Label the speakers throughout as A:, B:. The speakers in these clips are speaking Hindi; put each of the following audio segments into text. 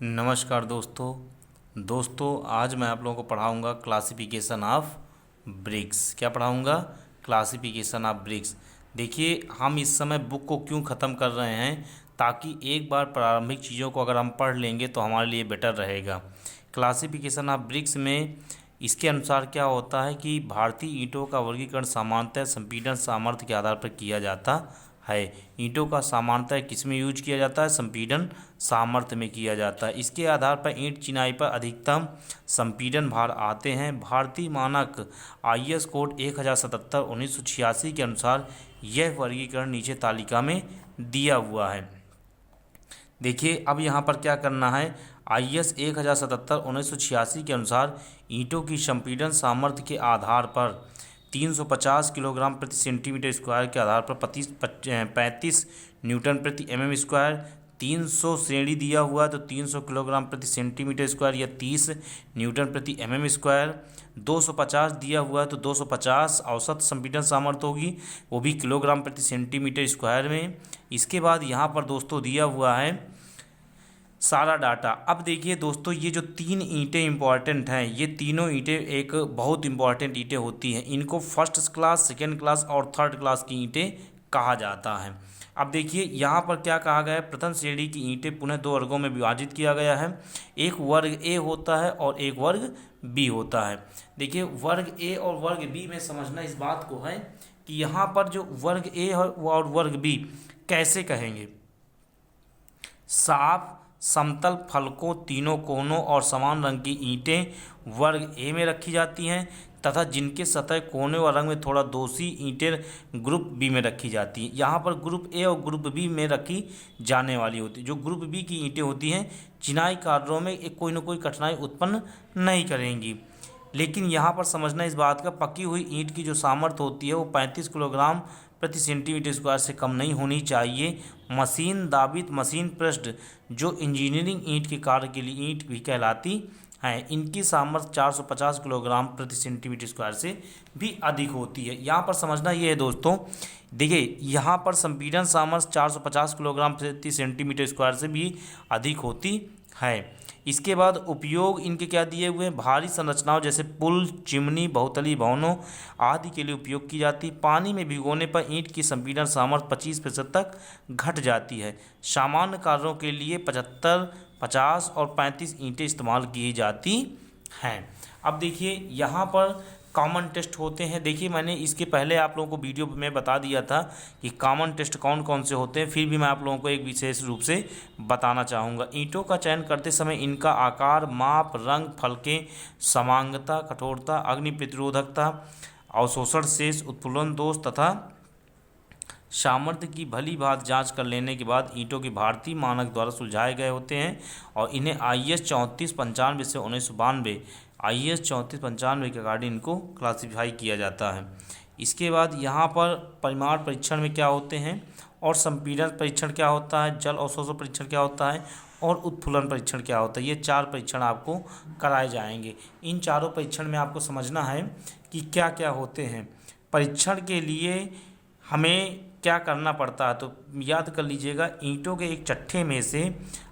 A: नमस्कार दोस्तों आज मैं आप लोगों को पढ़ाऊंगा क्लासिफिकेशन ऑफ ब्रिक्स। क्या पढ़ाऊंगा? Classification of BRICS. देखिए, हम इस समय बुक को क्यों ख़त्म कर रहे हैं, ताकि एक बार प्रारंभिक चीज़ों को अगर हम पढ़ लेंगे तो हमारे लिए बेटर रहेगा। क्लासिफिकेशन ऑफ ब्रिक्स में इसके अनुसार क्या होता है कि भारतीय ईंटों का वर्गीकरण सामान्यतः संपीड़न सामर्थ्य के आधार पर किया जाता है। ईंटों का सामान्यतः किस में यूज किया जाता है? संपीड़न सामर्थ्य में किया जाता है। इसके आधार पर ईंट चिनाई पर अधिकतम संपीड़न भार आते हैं। भारतीय मानक IS कोड 1077/1986 के अनुसार यह वर्गीकरण नीचे तालिका में दिया हुआ है। देखिए, अब यहाँ पर क्या करना है। IS 1077/1986 के अनुसार ईंटों की संपीड़न सामर्थ्य के आधार पर 350 किलोग्राम प्रति सेंटीमीटर स्क्वायर के आधार पर 35 न्यूटन प्रति mm²। 300 श्रेणी दिया हुआ है तो 300 किलोग्राम प्रति सेंटीमीटर स्क्वायर या 30 न्यूटन प्रति mm²। 250 दिया हुआ है तो 250 औसत संपीड़न सामर्थ्य होगी, वो भी किलोग्राम प्रति सेंटीमीटर स्क्वायर में। इसके बाद यहाँ पर दोस्तों दिया हुआ है सारा डाटा। अब देखिए दोस्तों, ये जो तीन ईंटें इंपॉर्टेंट हैं, ये तीनों ईंटें एक बहुत इंपॉर्टेंट ईंटें होती हैं। इनको फर्स्ट क्लास, सेकेंड क्लास और थर्ड क्लास की ईंटें कहा जाता है। अब देखिए यहाँ पर क्या कहा गया है, प्रथम श्रेणी की ईंटें पुनः दो वर्गों में विभाजित किया गया है। एक वर्ग ए होता है और एक वर्ग बी होता है। देखिए, वर्ग ए और वर्ग बी में समझना इस बात को है कि यहाँ पर जो वर्ग ए और वर्ग बी कैसे कहेंगे। साफ समतल फलकों, तीनों कोनों और समान रंग की ईंटें वर्ग ए में रखी जाती हैं तथा जिनके सतह कोने और रंग में थोड़ा दोषी ईंटें ग्रुप बी में रखी जाती हैं। यहाँ पर ग्रुप ए और ग्रुप बी में रखी जाने वाली होती है। जो ग्रुप बी की ईंटें होती हैं, चिनाई कार्यों में एक कोई न कोई कठिनाई उत्पन्न नहीं करेंगी। लेकिन यहाँ पर समझना इस बात का, पकी हुई ईंट की जो सामर्थ्य होती है वो 35 किलोग्राम प्रति सेंटीमीटर स्क्वायर से कम नहीं होनी चाहिए। मशीन दाबित मशीन पृष्ठ जो इंजीनियरिंग ईंट के कार्य के लिए ईंट भी कहलाती हैं, इनकी सामर्थ्य 450 किलोग्राम प्रति सेंटीमीटर स्क्वायर से भी अधिक होती है। यहाँ पर समझना ये है दोस्तों, देखिए यहाँ पर संपीड़न सामर्थ्य 450 किलोग्राम प्रति सेंटीमीटर स्क्वायर से भी अधिक होती है। इसके बाद उपयोग इनके क्या दिए हुए हैं, भारी संरचनाओं जैसे पुल, चिमनी, बहुतलीय भवनों आदि के लिए उपयोग की जाती। पानी में भिगोने पर ईंट की संपीड़न सामर्थ्य 25% तक घट जाती है। सामान्य कार्यों के लिए 75, 50 और 35 ईंटें इस्तेमाल की जाती हैं। अब देखिए यहाँ पर कॉमन टेस्ट होते हैं। देखिए, मैंने इसके पहले आप लोगों को वीडियो में बता दिया था कि कॉमन टेस्ट कौन कौन से होते हैं, फिर भी मैं आप लोगों को एक विशेष रूप से बताना चाहूँगा। ईंटों का चयन करते समय इनका आकार, माप, रंग, फलकें, समांगता, कठोरता, अग्नि प्रतिरोधकता, अवशोषण शेष, उत्फुल्लन दोष तथा सामर्थ्य की भली भांति जांच कर लेने के बाद ईंटों के भारतीय मानक द्वारा सुलझाए गए होते हैं और इन्हें IS 3495 से 1992 IS 3495 के अकॉर्डिंग इनको क्लासीफाई किया जाता है। इसके बाद यहाँ पर परिमाण परीक्षण में क्या होते हैं और संपीड़न परीक्षण क्या होता है, जल अवशोषण परीक्षण क्या होता है और उत्फुल्लन परीक्षण क्या होता है। ये चार परीक्षण आपको कराए जाएंगे। इन चारों परीक्षण में आपको समझना है कि क्या क्या होते हैं। परीक्षण के लिए हमें क्या करना पड़ता है, तो याद कर लीजिएगा, ईंटों के एक चट्टे में से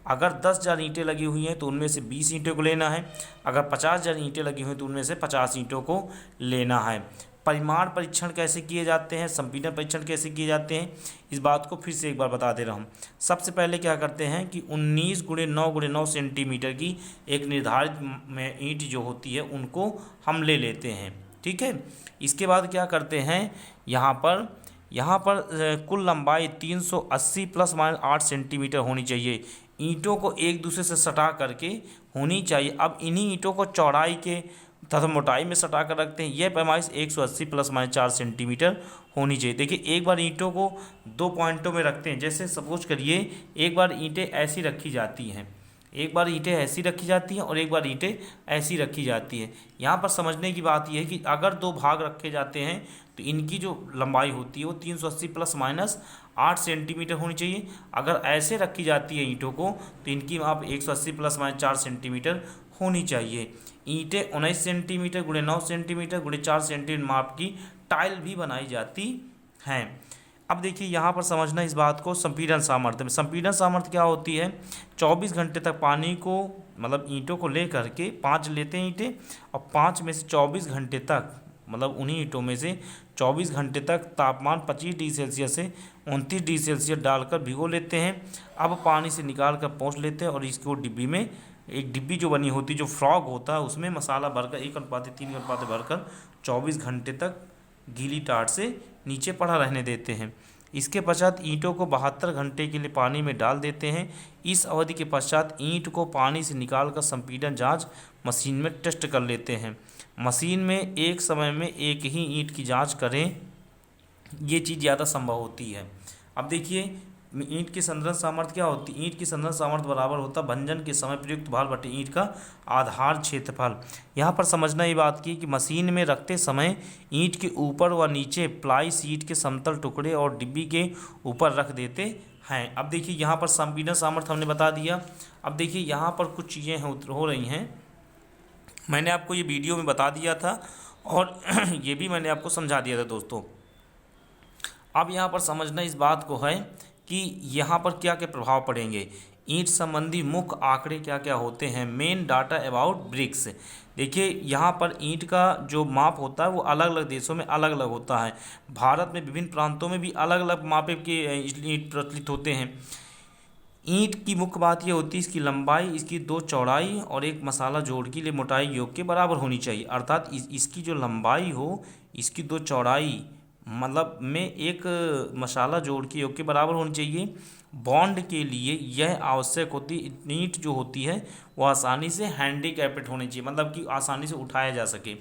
A: अगर 10,000 ईंटें लगी हुई हैं तो उनमें से 20 ईंटों को लेना है। अगर 50,000 ईंटें लगी हुई हैं तो उनमें से 50 ईंटों को लेना है। परिमाण परीक्षण कैसे किए जाते हैं, संपीड़न परीक्षण कैसे किए जाते हैं, इस बात को फिर से एक बार बता दे रहा हूँ। सबसे पहले क्या करते हैं कि 19 × 9 × 9 सेंटीमीटर की एक निर्धारित में ईंट जो होती है उनको हम ले लेते हैं, ठीक है। इसके बाद क्या करते हैं, यहाँ पर कुल लंबाई 380 ± 8 सेंटीमीटर होनी चाहिए। ईंटों को एक दूसरे से सटा करके होनी चाहिए। अब इन्हीं ईंटों को चौड़ाई के तथा मोटाई में सटा कर रखते हैं। यह पैमाइश 180 ± 4 सेंटीमीटर होनी चाहिए। देखिए, एक बार ईंटों को दो पॉइंटों में रखते हैं। जैसे सपोज करिए, एक बार ईंटें ऐसी रखी जाती हैं, एक बार ईंटें ऐसी रखी जाती हैं और एक बार ईंटें ऐसी रखी जाती हैं। यहाँ पर समझने की बात यह है कि अगर दो भाग रखे जाते हैं तो इनकी जो लंबाई होती है वो 380 ± 8 सेंटीमीटर होनी चाहिए। अगर ऐसे रखी जाती है ईंटों को तो इनकी माप 180 ± 4 सेंटीमीटर होनी चाहिए। ईंटें 19 सेंटीमीटर × 9 सेंटीमीटर × 4 सेंटीमीटर माप की टाइल भी बनाई जाती हैं। अब देखिए यहाँ पर समझना इस बात को, संपीड़न सामर्थ्य में, संपीड़न सामर्थ्य क्या होती है, 24 घंटे तक पानी को मतलब ईंटों को ले करके 5 लेते हैं ईंटें, और 5 में से 24 घंटे तक मतलब उन्हीं ईंटों में से 24 घंटे तक तापमान 25 डिग्री सेल्सियस से 29 डिग्री सेल्सियस डालकर भिगो लेते हैं। अब पानी से निकाल कर पोंछ लेते हैं और इसको डिब्बी में, एक डिब्बी जो बनी होती है, जो फ्रॉग होता है, उसमें मसाला भरकर 1:3 भरकर 24 घंटे तक गीली टाट से नीचे पड़ा रहने देते हैं। इसके पश्चात ईंटों को 72 घंटे के लिए पानी में डाल देते हैं। इस अवधि के पश्चात ईंट को पानी से निकालकर संपीड़न जांच मशीन में टेस्ट कर लेते हैं। मशीन में एक समय में एक ही ईंट की जांच करें, ये चीज़ ज़्यादा संभव होती है। अब देखिए ईंट की संदर्भ सामर्थ्य क्या होती है, ईंट की संदर्भ सामर्थ्य बराबर होता है भंजन के समय प्रयुक्त भार बटे ईंट का आधार क्षेत्रफल। यहाँ पर समझना ये बात की कि मशीन में रखते समय ईंट के ऊपर व नीचे प्लाई शीट के समतल टुकड़े और डिब्बी के ऊपर रख देते हैं। अब देखिए यहाँ पर संपीड़न सामर्थ्य हमने बता दिया। अब देखिए यहाँ पर कुछ चीज़ें हो रही हैं, मैंने आपको ये वीडियो में बता दिया था और ये भी मैंने आपको समझा दिया था दोस्तों। अब यहाँ पर समझना इस बात को है कि यहाँ पर क्या क्या प्रभाव पड़ेंगे, ईंट संबंधी मुख्य आंकड़े क्या क्या होते हैं, मेन डाटा अबाउट ब्रिक्स। देखिए यहाँ पर ईंट का जो माप होता है वो अलग अलग देशों में अलग अलग होता है। भारत में विभिन्न प्रांतों में भी अलग अलग मापे के ईंट प्रचलित होते हैं। ईंट की मुख्य बात ये होती है इसकी लंबाई, इसकी 2 चौड़ाई और एक मसाला जोड़ के लिए मोटाई योग के बराबर होनी चाहिए। अर्थात इसकी जो लंबाई हो, इसकी 2 चौड़ाई मतलब में एक मसाला जोड़ के योग के बराबर होनी चाहिए। बॉन्ड के लिए यह आवश्यक होती, ईंट जो होती है वो आसानी से हैंडीकैप्ड होनी चाहिए, मतलब कि आसानी से उठाया जा सके।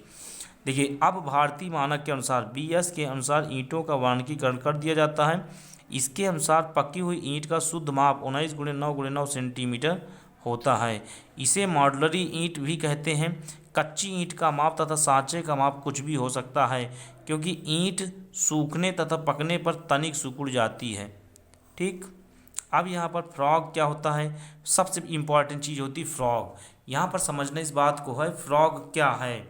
A: देखिए अब भारतीय मानक के अनुसार BS के अनुसार ईंटों का वानिकीकरण कर दिया जाता है। इसके अनुसार पकी हुई ईंट का शुद्ध माप 19 × 9 × 9 सेंटीमीटर होता है। इसे मॉडलरी ईंट भी कहते हैं। कच्ची ईंट का माप तथा सांचे का माप कुछ भी हो सकता है, क्योंकि ईंट सूखने तथा पकने पर तनिक सिकुड़ जाती है। ठीक, अब यहाँ पर फ्रॉग क्या होता है, सबसे इम्पॉर्टेंट चीज़ होती है फ्रॉग। यहाँ पर समझना इस बात को है, फ्रॉग क्या है,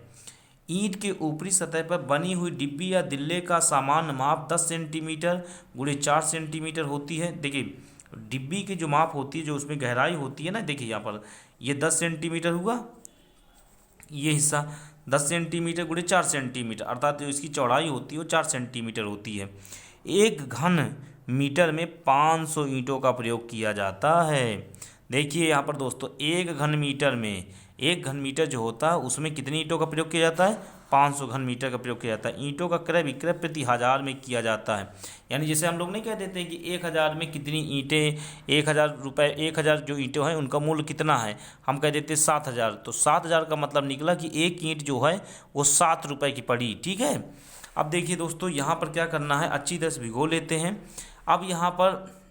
A: ईंट के ऊपरी सतह पर बनी हुई डिब्बी या दिल्ले का सामान्य माप 10 सेंटीमीटर × 4 सेंटीमीटर होती है। देखिए डिब्बी की जो माप होती है, जो उसमें गहराई होती है ना, देखिए यहाँ पर ये 10 सेंटीमीटर हुआ, ये हिस्सा 10 सेंटीमीटर × 4 सेंटीमीटर, अर्थात जो इसकी चौड़ाई होती है वो 4 सेंटीमीटर होती है। 1 घन मीटर में 500 ईंटों का प्रयोग किया जाता है। देखिए यहाँ पर दोस्तों 1 घन मीटर में, 1 घन मीटर जो होता है उसमें कितनी ईंटों का प्रयोग किया जाता है, 500 घन मीटर का प्रयोग किया जाता है। ईंटों का क्रय विक्रय प्रति 1000 में किया जाता है। यानी जैसे हम लोग नहीं कह देते हैं कि 1000 में कितनी ईंटें, 1000 रुपये, 1000 जो ईंटें हैं उनका मूल्य कितना है, हम कह देते हैं 7000। तो 7000 का मतलब निकला कि एक ईंट जो है वो 7 रुपये की पड़ी। ठीक है, अब देखिए दोस्तों यहाँ पर क्या करना है, अच्छी तरह से भिगो लेते हैं। अब यहाँ पर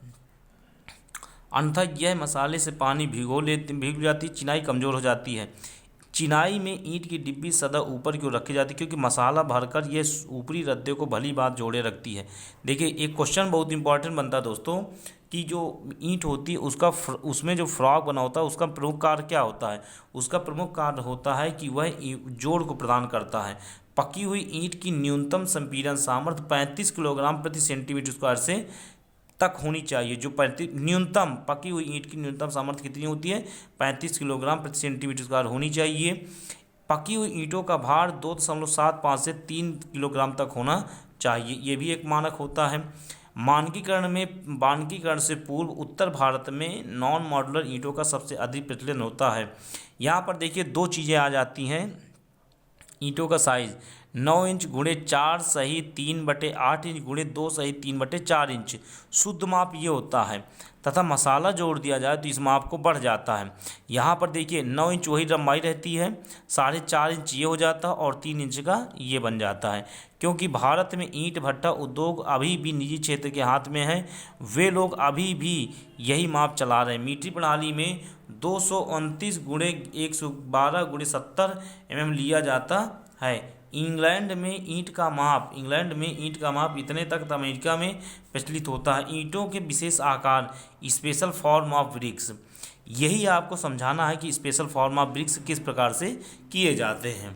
A: अन्यथा यह मसाले से पानी भीग जाती, चिनाई कमज़ोर हो जाती है। चिनाई में ईंट की डिब्बी सदा ऊपर क्यों रखी जाती है, क्योंकि मसाला भरकर यह ऊपरी रद्दे को भली बात जोड़े रखती है। देखिए एक क्वेश्चन बहुत इंपॉर्टेंट बनता है दोस्तों कि जो ईंट होती है उसमें जो फ्रॉग बना होता है उसका प्रमुख कार्य क्या होता है, उसका प्रमुख कार्य होता है कि वह जोड़ को प्रदान करता है। पकी हुई ईंट की न्यूनतम संपीड़न सामर्थ्य 35 किलोग्राम प्रति सेंटीमीटर स्क्वायर से तक होनी चाहिए। जो न्यूनतम पकी हुई ईंट की न्यूनतम सामर्थ्य कितनी होती है, 35 किलोग्राम प्रति सेंटीमीटर स्क्वायर होनी चाहिए। पकी हुई ईंटों का भार 2.75 से 3 किलोग्राम तक होना चाहिए, ये भी एक मानक होता है। मानकीकरण से पूर्व उत्तर भारत में नॉन मॉड्यूलर ईंटों का सबसे अधिक प्रचलन होता है। यहाँ पर देखिए 2 चीज़ें आ जाती हैं, ईंटों का साइज़ 9 इंच × 4 सही 3/8 इंच × 2 सही 3/4 इंच शुद्ध माप ये होता है, तथा मसाला जोड़ दिया जाए तो इस माप को बढ़ जाता है। यहाँ पर देखिए 9 इंच वही लंबाई रहती है, 4.5 इंच ये हो जाता है और 3 इंच का ये बन जाता है। क्योंकि भारत में ईंट भट्टा उद्योग अभी भी निजी क्षेत्र के हाथ में है, वे लोग अभी भी यही माप चला रहे हैं। मीट्रिक प्रणाली में 229 × 112 × 70 mm लिया जाता है। इंग्लैंड में ईंट का माप इतने तक अमेरिका में प्रचलित होता है। ईंटों के विशेष आकार, स्पेशल फॉर्म ऑफ ब्रिक्स, यही आपको समझाना है कि स्पेशल फॉर्म ऑफ ब्रिक्स किस प्रकार से किए जाते हैं।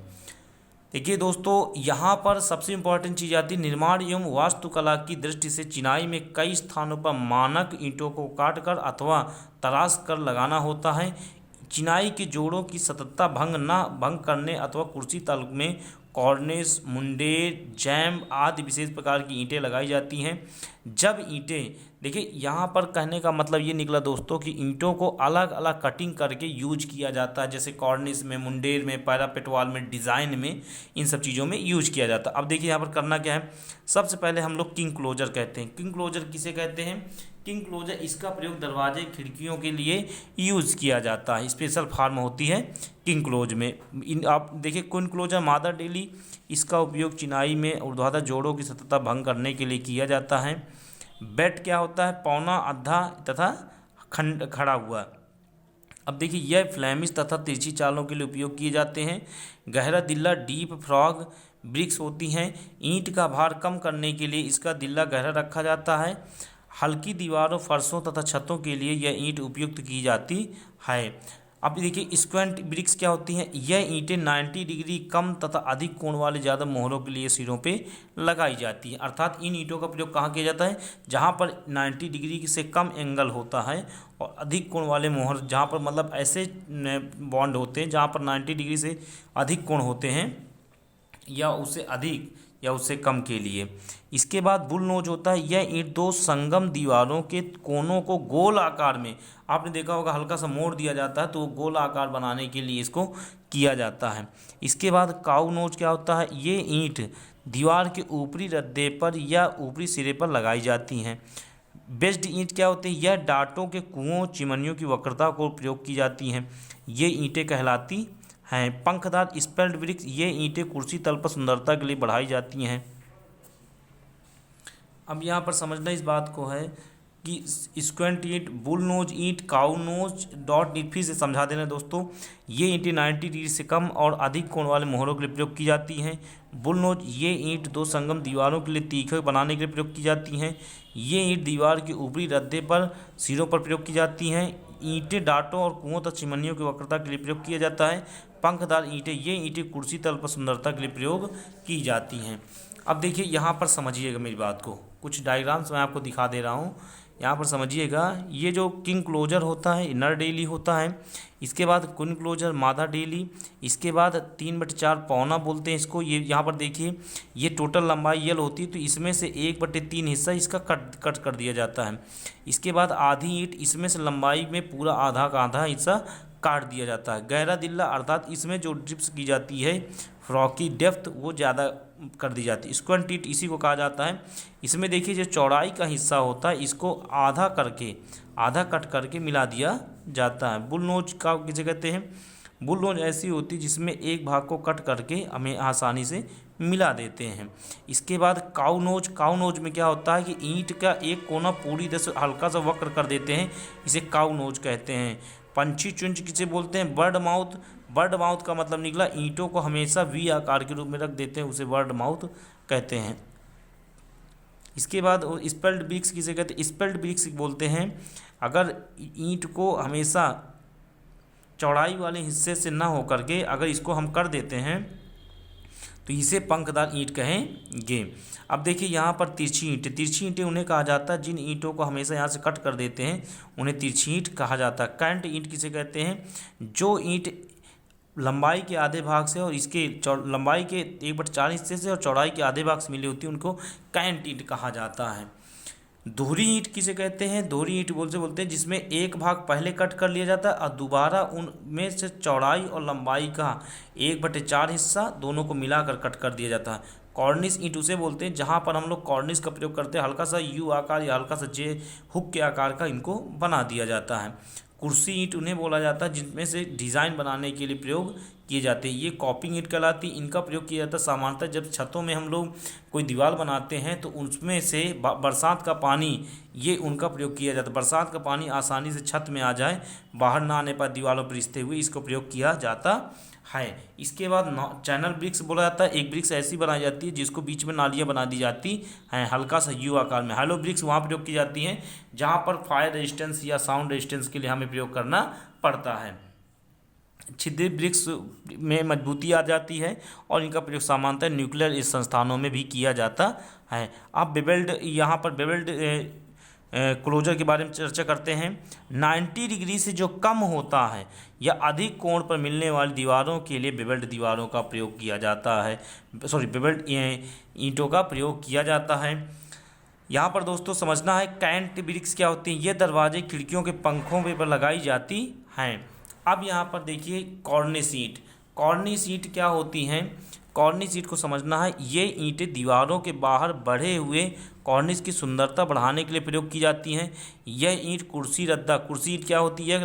A: देखिए दोस्तों, यहाँ पर सबसे इम्पोर्टेंट चीज़ आती है, निर्माण एवं वास्तुकला की दृष्टि से चिनाई में कई स्थानों पर मानक ईंटों को काटकर अथवा तराश कर लगाना होता है। चिनाई के जोड़ों की सततता भंग करने अथवा कुर्सी तल में कॉर्निस, मुंडेर, जैम आदि विशेष प्रकार की ईंटें लगाई जाती हैं। जब ईंटें, देखिए यहाँ पर कहने का मतलब ये निकला दोस्तों कि ईंटों को अलग अलग कटिंग करके यूज किया जाता है, जैसे कॉर्निस में, मुंडेर में, पैरापेट वॉल में, डिज़ाइन में, इन सब चीज़ों में यूज किया जाता है। अब देखिए यहाँ पर करना क्या है, सबसे पहले हम लोग किंग क्लोजर कहते हैं। किंग क्लोजर किसे कहते हैं? किंग क्लोजर, इसका प्रयोग दरवाजे खिड़कियों के लिए यूज़ किया जाता है। स्पेशल फार्म होती है किंग क्लोज में। आप देखिए क्वीन क्लोजर मादर डेली, इसका उपयोग चिनाई में ऊर्ध्वाधर जोड़ों की सततता भंग करने के लिए किया जाता है। बेट क्या होता है? पौना, आधा तथा खड़ा हुआ। अब देखिए यह फ्लैमिश तथा तिरछी चालों के लिए उपयोग किए जाते हैं। गहरा दिल्ला, डीप फ्रॉग ब्रिक्स होती हैं। ईंट का भार कम करने के लिए इसका दिल्ला गहरा रखा जाता है। हल्की दीवारों, फर्शों तथा छतों के लिए यह ईंट उपयुक्त की जाती है। अब देखिए स्क्वेंट ब्रिक्स क्या होती हैं? यह ईंटें 90 डिग्री कम तथा अधिक कोण वाले ज़्यादा मोहरों के लिए सिरों पे लगाई जाती हैं। अर्थात इन ईंटों का प्रयोग कहाँ किया जाता है? जहाँ पर 90 डिग्री से कम एंगल होता है और अधिक कोण वाले मोहर, जहाँ पर मतलब ऐसे बॉन्ड होते हैं जहाँ पर 90 डिग्री से अधिक कोण होते हैं या उससे अधिक या उससे कम के लिए। इसके बाद बुल नोज होता है। यह ईंट दो संगम दीवारों के कोनों को गोल आकार में, आपने देखा होगा हल्का सा मोड़ दिया जाता है, तो वो गोल आकार बनाने के लिए इसको किया जाता है। इसके बाद काऊ नोज क्या होता है? ये ईंट दीवार के ऊपरी रद्दे पर या ऊपरी सिरे पर लगाई जाती हैं। बेस्ड ईंट क्या होती है? यह डाटों के कुओं, चिमनियों की वक्रता को प्रयोग की जाती हैं। ये ईंटें कहलाती हैं। पंखदार स्पेल्ड ब्रिक्स, ये ईंटें कुर्सी तल पर सुंदरता के लिए बढ़ाई जाती हैं। अब यहाँ पर समझना इस बात को है कि स्क्वेंट ईंट, बुल नोज ईंट, काऊ नोज डॉट ईंट, फिर से समझा देना दोस्तों, ये ईंटें 90 डिग्री से कम और अधिक कोण वाले मोहरों के लिए प्रयोग की जाती हैं। बुल नोज, ये ईंट दो संगम दीवारों के लिए तीखे बनाने के लिए प्रयोग की जाती हैं। ये ईंट दीवार के ऊपरी रद्दे पर, सिरों पर प्रयोग की जाती हैं। ईंटें डाटों और कुओं तथा चिमनियों की वक्रता के लिए प्रयोग किया जाता है। पंखदार ईंटें, ये ईंटें कुर्सी तल पर सुंदरता के लिए प्रयोग की जाती हैं। अब देखिए यहाँ पर समझिएगा मेरी बात को, कुछ डायग्राम्स मैं आपको दिखा दे रहा हूँ, यहाँ पर समझिएगा। ये जो किंग क्लोजर होता है नर डेली होता है, इसके बाद क्वीन क्लोजर मादा डेली, इसके बाद 3/4 पौना बोलते हैं इसको। ये यहाँ पर देखिए ये टोटल लंबाई यल होती है, तो इसमें से 1/3 हिस्सा इसका कट कर दिया जाता है। इसके बाद आधी ईंट, इसमें से लंबाई में पूरा आधा का आधा हिस्सा काट दिया जाता है। गहरा दिल्ला, अर्थात इसमें जो ड्रिप्स की जाती है फ्रॉक की डेप्थ वो ज़्यादा कर दी जाती है। स्क्वेंट ईंट इसी को कहा जाता है। इसमें देखिए जो चौड़ाई का हिस्सा होता है इसको आधा कट करके मिला दिया जाता है। बुल नोज का किसे कहते हैं? बुल नोज ऐसी होती है जिसमें एक भाग को कट करके हमें आसानी से मिला देते हैं। इसके बाद काऊ नोज में क्या होता है कि ईंट का एक कोना पूरी तरह से हल्का सा वक्र कर देते हैं, इसे काऊ नोज कहते हैं। पंछी चुंच किसे बोलते हैं? बर्ड माउथ का मतलब निकला ईंटों को हमेशा वी आकार के रूप में रख देते हैं, उसे बर्ड माउथ कहते हैं। इसके बाद स्पेल्ड ब्रिक्स किसे कहते हैं? स्पेल्ड ब्रिक्स बोलते हैं अगर ईंट को हमेशा चौड़ाई वाले हिस्से से ना हो करके अगर इसको हम कर देते हैं तो इसे पंखदार ईंट कहेंगे। अब देखिए यहाँ पर तिरछी ईंटें उन्हें कहा जाता है जिन ईंटों को हमेशा यहाँ से कट कर देते हैं, उन्हें तिरछी ईंट कहा जाता है। कैंट ईंट किसे कहते हैं? जो ईंट लंबाई के आधे भाग से और इसके लंबाई के 1/4 हिस्से से और चौड़ाई के आधे भाग से मिली होती है, उनको कैंट ईंट कहा जाता है। दोहरी ईंट किसे कहते हैं? दोहरी ईंट बोलते हैं जिसमें एक भाग पहले कट कर लिया जाता है और दोबारा उनमें से चौड़ाई और लंबाई का 1/4 हिस्सा दोनों को मिलाकर कट कर दिया जाता है। कॉर्निस ईंट उसे बोलते हैं जहाँ पर हम लोग कॉर्निस का प्रयोग करते हैं, हल्का सा यू आकार या हल्का सा जे हुक के आकार का इनको बना दिया जाता है। कुर्सी ईंट उन्हें बोला जाता है जिनमें से डिज़ाइन बनाने के लिए प्रयोग किए जाते हैं। ये कॉपिंग ईंट कहलाती है। इनका प्रयोग किया जाता है सामान्यतः जब छतों में हम लोग कोई दीवार बनाते हैं तो उसमें से बरसात का पानी, ये उनका प्रयोग किया जाता है। बरसात का पानी आसानी से छत में आ जाए, बाहर ना आने पर दीवारों पर रिश्ते हुए, इसको प्रयोग किया जाता है। इसके बाद चैनल ब्रिक्स बोला जाता है। एक ब्रिक्स ऐसी बनाई जाती है जिसको बीच में नालियाँ बना दी जाती हैं हल्का सा यू आकार में। हैलो ब्रिक्स वहाँ प्रयोग की जाती हैं जहाँ पर फायर रेजिस्टेंस या साउंड रेजिस्टेंस के लिए हमें प्रयोग करना पड़ता है। छिद्रित ब्रिक्स में मजबूती आ जाती है और इनका प्रयोग सामान्यतः न्यूक्लियर संस्थानों में भी किया जाता है। अब बेवेल्ड, यहाँ पर बेवेल्ड क्लोजर के बारे में चर्चा करते हैं। 90 डिग्री से जो कम होता है या अधिक कोण पर मिलने वाली दीवारों के लिए बेवेल्ड दीवारों का प्रयोग किया जाता है, बेवेल्ड ईंटों का प्रयोग किया जाता है। यहाँ पर दोस्तों समझना है कैंट ब्रिक्स क्या होती हैं। ये दरवाजे खिड़कियों के पंखों पर लगाई जाती हैं। अब यहाँ पर देखिए कॉर्निस ईंट। कॉर्निस ईंट क्या होती हैं? कॉर्निस ईंट को समझना है, ये ईंटें दीवारों के बाहर बढ़े हुए कॉर्निस की सुंदरता बढ़ाने के लिए प्रयोग की जाती हैं। यह ईंट कुर्सी रद्दा, कुर्सी ईंट क्या होती है?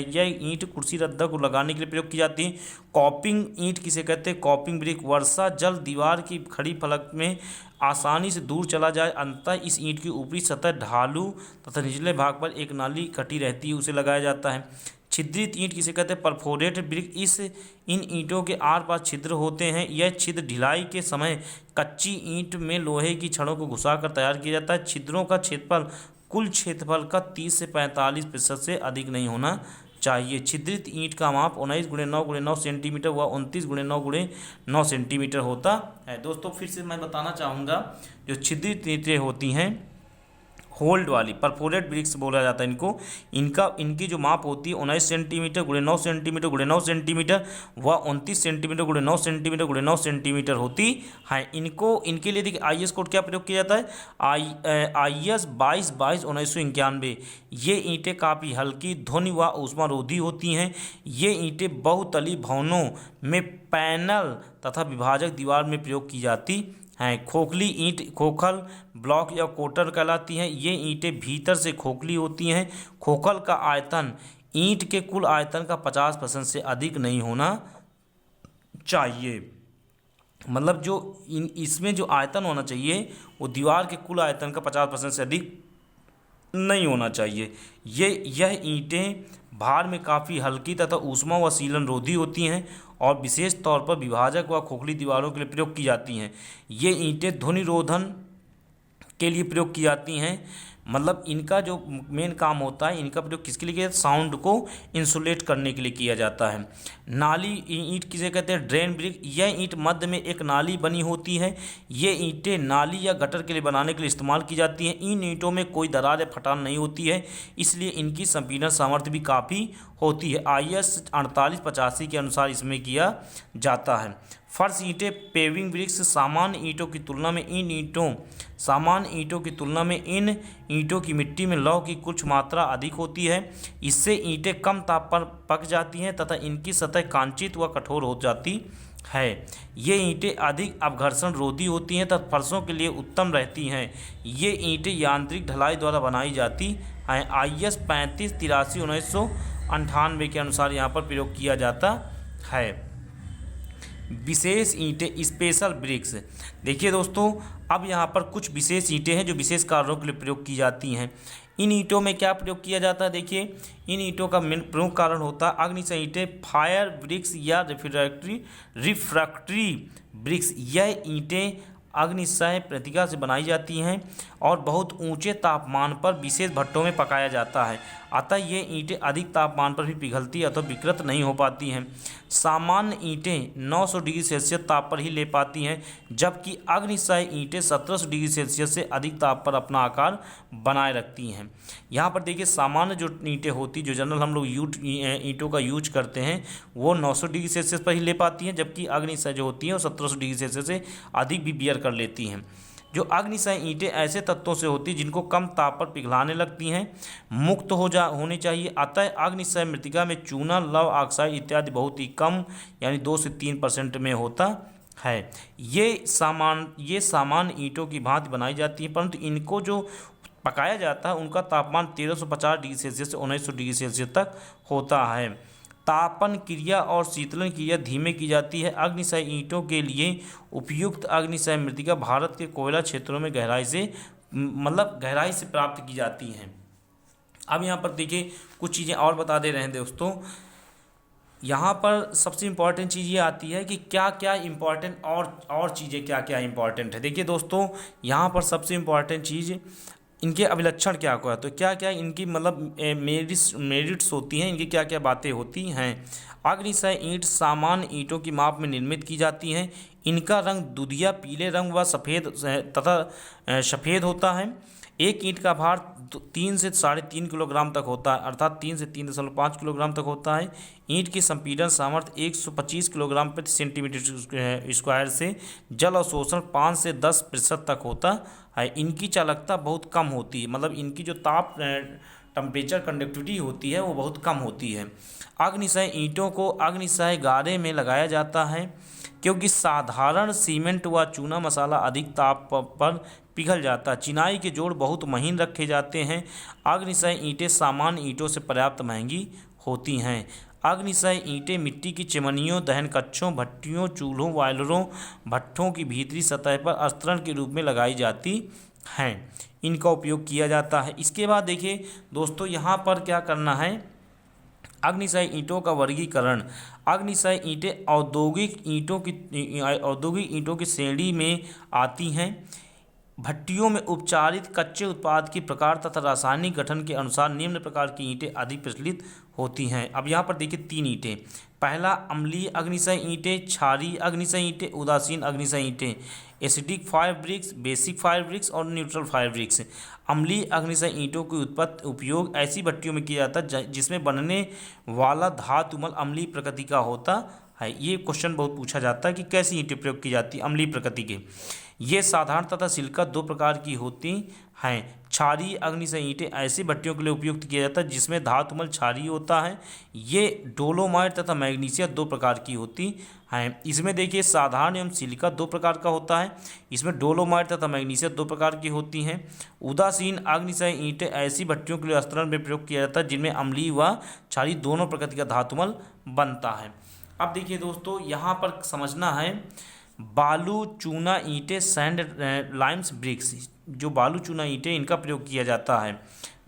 A: यह ईंट कुर्सी रद्दा को लगाने के लिए प्रयोग की जाती है। कॉपिंग ईंट किसे कहते हैं? कॉपिंग ब्रिक। वर्षा जल दीवार की खड़ी फलक में आसानी से दूर चला जाए, अंततः इस ईंट की ऊपरी सतह ढालू तथा निचले भाग पर एक नाली कटी रहती है, उसे लगाया जाता है। छिद्रित ईंट किसे कहते हैं? Perforated brick. इन ईंटों के आर पार छिद्र होते हैं। यह छिद्र ढिलाई के समय कच्ची ईंट में लोहे की छड़ों को घुसाकर तैयार किया जाता है। छिद्रों का क्षेत्रफल कुल क्षेत्रफल का 30 से 45% से अधिक नहीं होना चाहिए। छिद्रित ईंट का माप 19 × 9 × 9 सेंटीमीटर व 29 × 9 × 9 सेंटीमीटर होता है। दोस्तों फिर से मैं बताना चाहूँगा, जो छिद्रित ईंटें होती हैं होल्ड वाली, परफोरेट ब्रिक्स बोला जाता है इनको, इनकी जो माप होती है 19 सेंटीमीटर × 9 सेंटीमीटर × 9 सेंटीमीटर व 29 सेंटीमीटर × 9 सेंटीमीटर × 9 सेंटीमीटर होती है। इनके लिए देखिए IS कोड क्या प्रयोग किया जाता है? IS 22/22/1991। ये ईंटें काफ़ी हल्की, ध्वनि व ऊष्मारोधी होती हैं। ये ईंटें बहुतली भवनों में पैनल तथा विभाजक दीवार में प्रयोग की जाती हैं। खोखली ईंट खोखल ब्लॉक या कोटर कहलाती हैं। ये ईंटें भीतर से खोखली होती हैं। खोखल का आयतन ईंट के कुल आयतन का 50% से अधिक नहीं होना चाहिए। मतलब जो इसमें जो आयतन होना चाहिए वो दीवार के कुल आयतन का 50% से अधिक नहीं होना चाहिए। यह ईंटें भार में काफ़ी हल्की तथा ऊष्मा व सीलन रोधी होती हैं और विशेष तौर पर विभाजक व खोखली दीवारों के लिए प्रयोग की जाती हैं। ये ईंटें ध्वनि रोधन के लिए प्रयोग की जाती हैं। मतलब इनका जो मेन काम होता है, इनका प्रयोग किसके लिए किया जाता है? साउंड को इंसुलेट करने के लिए किया जाता है। नाली ईंट किसे कहते हैं? Drain brick. यह ईंट मध्य में एक नाली बनी होती है। ये ईंटें नाली या गटर के लिए बनाने के लिए इस्तेमाल की जाती हैं। इन ईंटों में कोई दरार या फटान नहीं होती है, इसलिए इनकी संपीड़न सामर्थ्य भी काफ़ी होती है। IS 4885 के अनुसार इसमें किया जाता है। फर्श ईंटें पेविंग ब्रिक्स। सामान्य ईंटों की तुलना में इन ईंटों की मिट्टी में लौह की कुछ मात्रा अधिक होती है। इससे ईंटें कम ताप पर पक जाती हैं तथा इनकी सतह कांचित व कठोर हो जाती है। ये ईंटें अधिक अपघर्षण रोधी होती हैं तथा फर्शों के लिए उत्तम रहती हैं। ये ईंटें यांत्रिक ढलाई द्वारा बनाई जाती हैं। IS 3583/1998 के अनुसार यहाँ पर प्रयोग किया जाता है। विशेष ईंटें स्पेशल ब्रिक्स। देखिए दोस्तों, अब यहाँ पर कुछ विशेष ईंटें हैं जो विशेष कार्यों के लिए प्रयोग की जाती हैं। इन ईंटों में क्या प्रयोग किया जाता है? देखिए, इन ईंटों का प्रमुख कारण होता है अग्निशय ईंटें, फायर ब्रिक्स या रिफ्रैक्टरी ब्रिक्स। यह ईंटें अग्निशय प्रतिक्रिया से बनाई जाती हैं और बहुत ऊंचे तापमान पर विशेष भट्टों में पकाया जाता है, अतः ये ईंटें अधिक तापमान पर भी पिघलती अथवा विकृत नहीं हो पाती हैं। सामान्य ईंटें 900 डिग्री सेल्सियस ताप पर ही ले पाती हैं, जबकि अग्निशय ईंटें 1700 डिग्री सेल्सियस से अधिक ताप पर अपना आकार बनाए रखती हैं। यहाँ पर देखिए, सामान्य जो ईंटें होती, जो जनरल हम लोग ईंटों का यूज करते हैं, वो 900 डिग्री सेल्सियस पर ही ले पाती हैं, जबकि अग्निशय जो होती है वो 1700 डिग्री सेल्सियस से अधिक भी बियर कर लेती हैं। जो अग्निशय ईंटें ऐसे तत्वों से होती जिनको कम ताप पर पिघलाने लगती हैं, मुक्त होनी चाहिए, अतः अग्निशय मृतिका में चूना, लव ऑक्साइड इत्यादि बहुत ही कम यानी 2 से 3% में होता है। ये सामान्य ईंटों की भांति बनाई जाती हैं, परंतु इनको जो पकाया जाता है उनका तापमान 1350 डिग्री सेल्सियस से 1900 डिग्री सेल्सियस तक होता है। तापन क्रिया और शीतलन क्रिया धीमे की जाती है। अग्निशय ईंटों के लिए उपयुक्त अग्निशय मृतिका भारत के कोयला क्षेत्रों में गहराई से प्राप्त की जाती हैं। अब यहाँ पर देखिए, कुछ चीज़ें और बता दे रहे हैं दोस्तों। यहाँ पर सबसे इम्पॉर्टेंट चीज़ ये आती है कि क्या क्या इम्पॉर्टेंट और चीज़ें क्या क्या इम्पॉर्टेंट है। देखिए दोस्तों, यहाँ पर सबसे इम्पॉर्टेंट चीज़ इनके अभिलक्षण क्या क्या, तो क्या क्या इनकी मतलब मेरिट्स होती हैं, इनकी क्या क्या बातें होती हैं। अग्निसय ईंट सामान्य ईंटों की माप में निर्मित की जाती हैं। इनका रंग दुधिया पीले रंग व सफ़ेद तथा सफ़ेद होता है। एक ईंट का भार 3 से 3.5 किलोग्राम तक होता है, अर्थात 3 से 3.5 किलोग्राम तक होता है। ईंट की संपीड़न सामर्थ्य 125 किलोग्राम प्रति सेंटीमीटर स्क्वायर से जल अवशोषण 5 से 10% तक होता है। इनकी चालकता बहुत कम होती है, मतलब इनकी जो ताप टेम्परेचर कंडक्टिविटी होती है वो बहुत कम होती है। अग्निसय ईंटों को अग्निसय गारे में लगाया जाता है क्योंकि साधारण सीमेंट व चूना मसाला अधिक ताप पर पिघल जाता है। चिनाई के जोड़ बहुत महीन रखे जाते हैं। अग्निसय ईंटें सामान्य ईंटों से पर्याप्त महंगी होती हैं। अग्निसय ईंटें मिट्टी की चिमनियों, दहन कक्षों, भट्टियों, चूल्हों, बॉयलरों, भट्ठों की भीतरी सतह पर अस्तरण के रूप में लगाई जाती हैं। इनका उपयोग किया जाता है। इसके बाद देखिए दोस्तों, यहाँ पर क्या करना है, अग्निसय ईंटों का वर्गीकरण। अग्निसय ईंटें औद्योगिक ईंटों की श्रेणी में आती हैं। भट्टियों में उपचारित कच्चे उत्पाद के प्रकार तथा रासायनिक गठन के अनुसार निम्न प्रकार की ईंटें अधिक प्रचलित होती हैं। अब यहाँ पर देखिए 3 ईंटें। पहला अम्लीय अग्निसय ईंटें, क्षारीय अग्निसय ईंटें, उदासीन अग्निसय ईंटें, acidic fire bricks, basic fire bricks और न्यूट्रल फायर ब्रिक्स। अम्लीय अग्निसय ईंटों की उपयोग ऐसी भट्टियों में किया जाता है जिसमें बनने वाला धातुमल अम्लीय प्रकृति का होता है। ये क्वेश्चन बहुत पूछा जाता है कि कैसी ईंटें प्रयोग की जाती है अम्लीय प्रकृति के। ये साधारण तथा सिलिका 2 प्रकार की होती हैं। क्षारीय अग्निसय ईंटें ऐसी भट्टियों के लिए उपयुक्त किया जाता है जिसमें धातुमल क्षारीय होता है। ये डोलोमाइट तथा मैग्नीशिया 2 प्रकार की होती हैं। इसमें देखिए साधारण एवं सिलिका 2 प्रकार का होता है। इसमें डोलोमाइट तथा मैग्नीशिया 2 प्रकार की होती हैं। उदासीन अग्निसय ईंटें ऐसी भट्टियों के लिए अस्तरण में प्रयोग किया जाता है जिनमें अम्लीय व क्षारीय दोनों प्रकृति का धातुमल बनता है। अब देखिए दोस्तों, यहाँ पर समझना है बालू चूना ईंटें, सैंड लाइम्स ब्रिक्स। जो बालू चूना ईंटें इनका प्रयोग किया जाता है।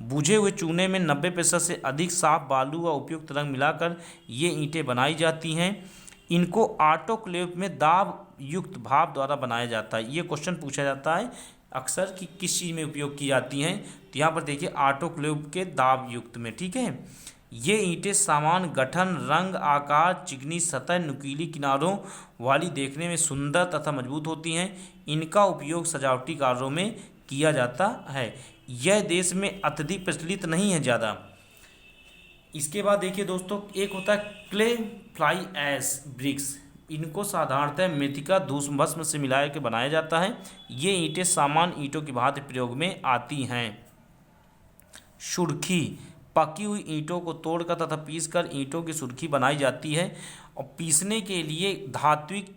A: बुझे हुए चूने में 90% से अधिक साफ बालू व उपयुक्त रंग मिलाकर ये ईंटें बनाई जाती हैं। इनको ऑटोक्लेव में दाब युक्त भाप द्वारा बनाया जाता है। ये क्वेश्चन पूछा जाता है अक्सर कि किस चीज़ में उपयोग की जाती हैं, तो यहाँ पर देखिए ऑटोक्लेव के दाब युक्त में। ठीक है, ये ईंटें समान गठन, रंग, आकार, चिकनी सतह, नुकीली किनारों वाली, देखने में सुंदर तथा मजबूत होती हैं। इनका उपयोग सजावटी कार्यों में किया जाता है। यह देश में अत्यधिक प्रचलित नहीं है ज़्यादा। इसके बाद देखिए दोस्तों, एक होता है क्ले फ्लाई ऐश ब्रिक्स। इनको साधारणतः मृतिका धूस भस्म से मिला के बनाया जाता है। ये ईंटें सामान्य ईंटों की भांति प्रयोग में आती हैं। सुर्खी, पकी हुई ईंटों को तोड़कर तथा पीसकर ईंटों की सुर्खी बनाई जाती है। और पीसने के लिए धात्विक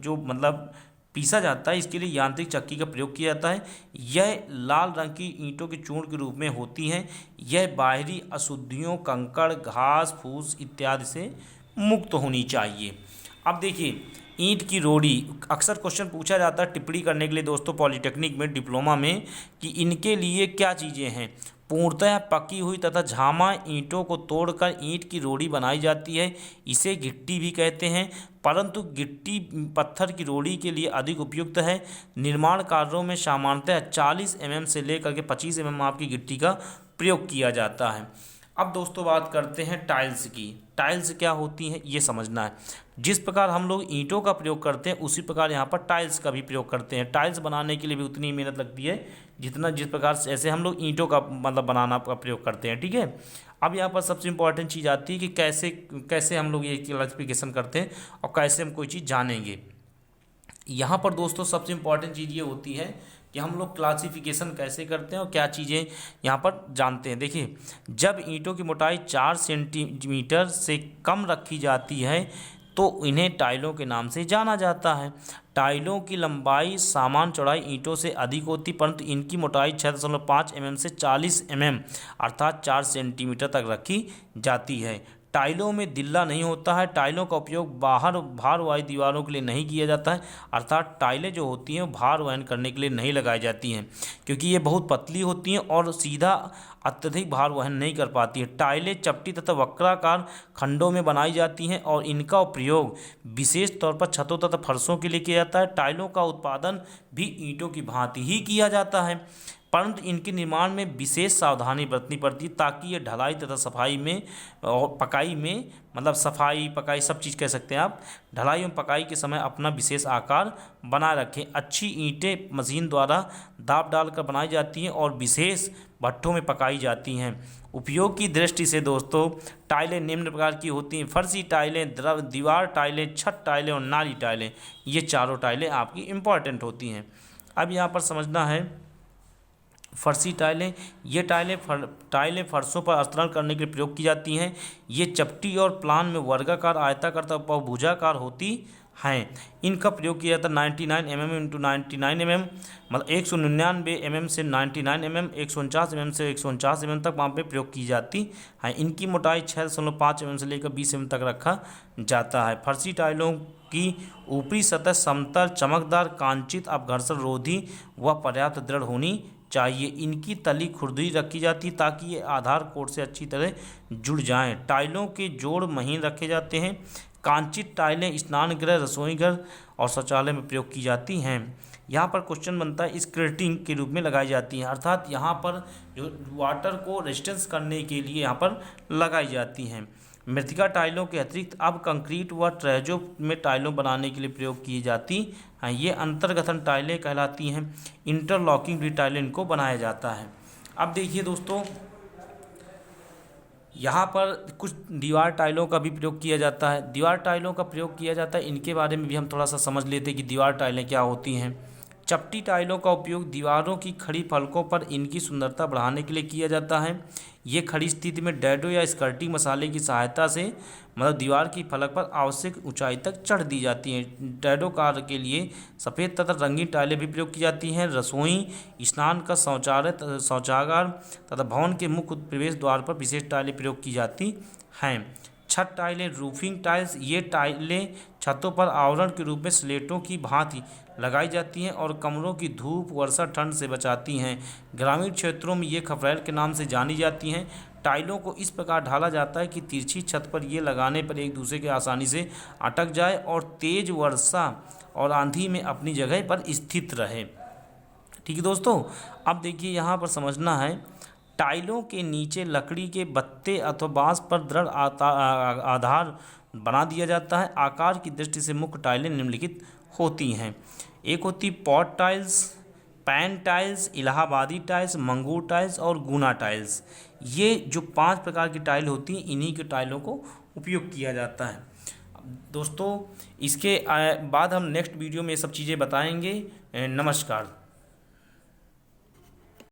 A: जो मतलब पीसा जाता है, इसके लिए यांत्रिक चक्की का प्रयोग किया जाता है। यह लाल रंग की ईंटों के चूर्ण के रूप में होती हैं। यह बाहरी अशुद्धियों, कंकड़, घास फूस इत्यादि से मुक्त होनी चाहिए। अब देखिए ईंट की रोड़ी, अक्सर क्वेश्चन पूछा जाता है टिप्पणी करने के लिए दोस्तों पॉलिटेक्निक में, डिप्लोमा में, कि इनके लिए क्या चीज़ें हैं। पूर्णतः पकी हुई तथा झामा ईंटों को तोड़कर ईंट की रोड़ी बनाई जाती है। इसे गिट्टी भी कहते हैं, परंतु गिट्टी पत्थर की रोड़ी के लिए अधिक उपयुक्त है। निर्माण कार्यों में सामान्यतः 40 mm से लेकर के 25 mm माप की गिट्टी का प्रयोग किया जाता है। अब दोस्तों बात करते हैं टाइल्स की। टाइल्स क्या होती हैं ये समझना है। जिस प्रकार हम लोग ईंटों का प्रयोग करते हैं उसी प्रकार यहाँ पर टाइल्स का भी प्रयोग करते हैं। टाइल्स बनाने के लिए भी उतनी मेहनत लगती है जिस प्रकार से ऐसे हम लोग ईंटों का मतलब बनाना का प्रयोग करते हैं। ठीक है, अब यहाँ पर सबसे इम्पोर्टेंट चीज़ आती है कि कैसे हम लोग ये क्लासिफिकेशन करते हैं और कैसे हम कोई चीज़ जानेंगे। यहाँ पर दोस्तों सबसे इम्पोर्टेंट चीज़ ये होती है कि हम लोग क्लासिफिकेशन कैसे करते हैं और क्या चीज़ें यहाँ पर जानते हैं। देखिए, जब ईंटों की मोटाई 4 सेंटीमीटर से कम रखी जाती है तो इन्हें टाइलों के नाम से जाना जाता है। टाइलों की लंबाई सामान्य चौड़ाई ईंटों से अधिक होती, परंतु इनकी मोटाई 6.5 mm से 40 mm अर्थात 4 सेंटीमीटर तक रखी जाती है। टाइलों में दिल्ला नहीं होता है। टाइलों का उपयोग बाहर भार वाली दीवारों के लिए नहीं किया जाता है, अर्थात टाइलें जो होती हैं वो भार वहन करने के लिए नहीं लगाई जाती हैं, क्योंकि ये बहुत पतली होती हैं और सीधा अत्यधिक भार वहन नहीं कर पाती है। टाइलें चपटी तथा वक्राकार खंडों में बनाई जाती हैं और इनका प्रयोग विशेष तौर पर छतों तथा फर्शों के लिए किया जाता है। टाइलों का उत्पादन भी ईंटों की भांति ही किया जाता है, परंतु इनके निर्माण में विशेष सावधानी बरतनी पड़ती है ताकि ये ढलाई तथा सफाई में और पकाई में, मतलब सफाई पकाई सब चीज़ कह सकते हैं आप, ढलाई एवं पकाई के समय अपना विशेष आकार बनाए रखें। अच्छी ईंटें मशीन द्वारा दाब डालकर बनाई जाती हैं और विशेष भट्ठों में पकाई जाती हैं। उपयोग की दृष्टि से दोस्तों टाइलें निम्न प्रकार की होती हैं: फर्शी टाइलें, दीवार टाइलें, छत टाइलें और नाली टाइलें। ये चारों टाइलें आपकी इम्पॉर्टेंट होती हैं। अब यहाँ पर समझना है फर्शी टाइलें। ये टाइलें फर्शों पर अवतरण करने के लिए प्रयोग की जाती हैं। ये चपटी और प्लान में वर्गाकार, आयताकार तथा बहुभुजाकार होती हैं। इनका प्रयोग किया जाता है 99 mm इंटू 99 mm, मतलब 199 mm से 99 mm, 149 mm से 149 mm तक वहाँ पे प्रयोग की जाती है। इनकी मोटाई 6.5 mm से लेकर 20 mm तक रखा जाता है। फर्शी टाइलों की ऊपरी सतह समतल, चमकदार, कांचित, अपघर्षण रोधी व पर्याप्त दृढ़ होनी चाहिए। इनकी तली खुरदरी रखी जाती है ताकि ये आधार कोड से अच्छी तरह जुड़ जाएं। टाइलों के जोड़ महीन रखे जाते हैं। कांचित टाइलें स्नान गृह, रसोई घर और शौचालय में प्रयोग की जाती हैं। यहाँ पर क्वेश्चन बनता है स्क्रिटिंग के रूप में लगाई जाती हैं, अर्थात यहाँ पर जो वाटर को रेजिस्टेंस करने के लिए यहाँ पर लगाई जाती हैं। मृतिका टाइलों के अतिरिक्त अब कंक्रीट व ट्रेजो में टाइलों बनाने के लिए प्रयोग की जाती हैं। ये अंतर्गठन टाइलें कहलाती हैं। इंटरलॉकिंग भी टाइलें इनको बनाया जाता है। अब देखिए दोस्तों, यहाँ पर कुछ दीवार टाइलों का भी प्रयोग किया जाता है। दीवार टाइलों का प्रयोग किया जाता है, इनके बारे में भी हम थोड़ा सा समझ लेते हैं कि दीवार टाइलें क्या होती हैं। चपटी टाइलों का उपयोग दीवारों की खड़ी फलकों पर इनकी सुंदरता बढ़ाने के लिए किया जाता है। ये खड़ी स्थिति में डैडो या स्कर्टिंग मसाले की सहायता से, मतलब दीवार की फलक पर आवश्यक ऊंचाई तक चढ़ दी जाती हैं। डैडो कार्य के लिए सफ़ेद तथा रंगीन टाइलें भी प्रयोग की जाती हैं। रसोई, स्नान का शौचागार तथा भवन के मुख्य प्रवेश द्वार पर विशेष टाइलें प्रयोग की जाती हैं। छत टाइलें, रूफिंग टाइल्स, ये टाइलें छतों पर आवरण के रूप में स्लेटों की भांति लगाई जाती हैं और कमरों की धूप, वर्षा, ठंड से बचाती हैं। ग्रामीण क्षेत्रों में ये खपरैल के नाम से जानी जाती हैं। टाइलों को इस प्रकार ढाला जाता है कि तिरछी छत पर ये लगाने पर एक दूसरे के आसानी से अटक जाए और तेज वर्षा और आंधी में अपनी जगह पर स्थित रहे। ठीक है दोस्तों, अब देखिए यहाँ पर समझना है टाइलों के नीचे लकड़ी के बत्ते अथवा बांस पर दृढ़ आधार बना दिया जाता है। आकार की दृष्टि से मुख्य टाइलें निम्नलिखित होती हैं। एक होती पॉट टाइल्स, पैन टाइल्स, इलाहाबादी टाइल्स, मंगूर टाइल्स और गुना टाइल्स। ये जो 5 प्रकार की टाइल होती हैं, इन्हीं के टाइलों को उपयोग किया जाता है। दोस्तों इसके बाद हम नेक्स्ट वीडियो में ये सब चीज़ें बताएंगे। नमस्कार।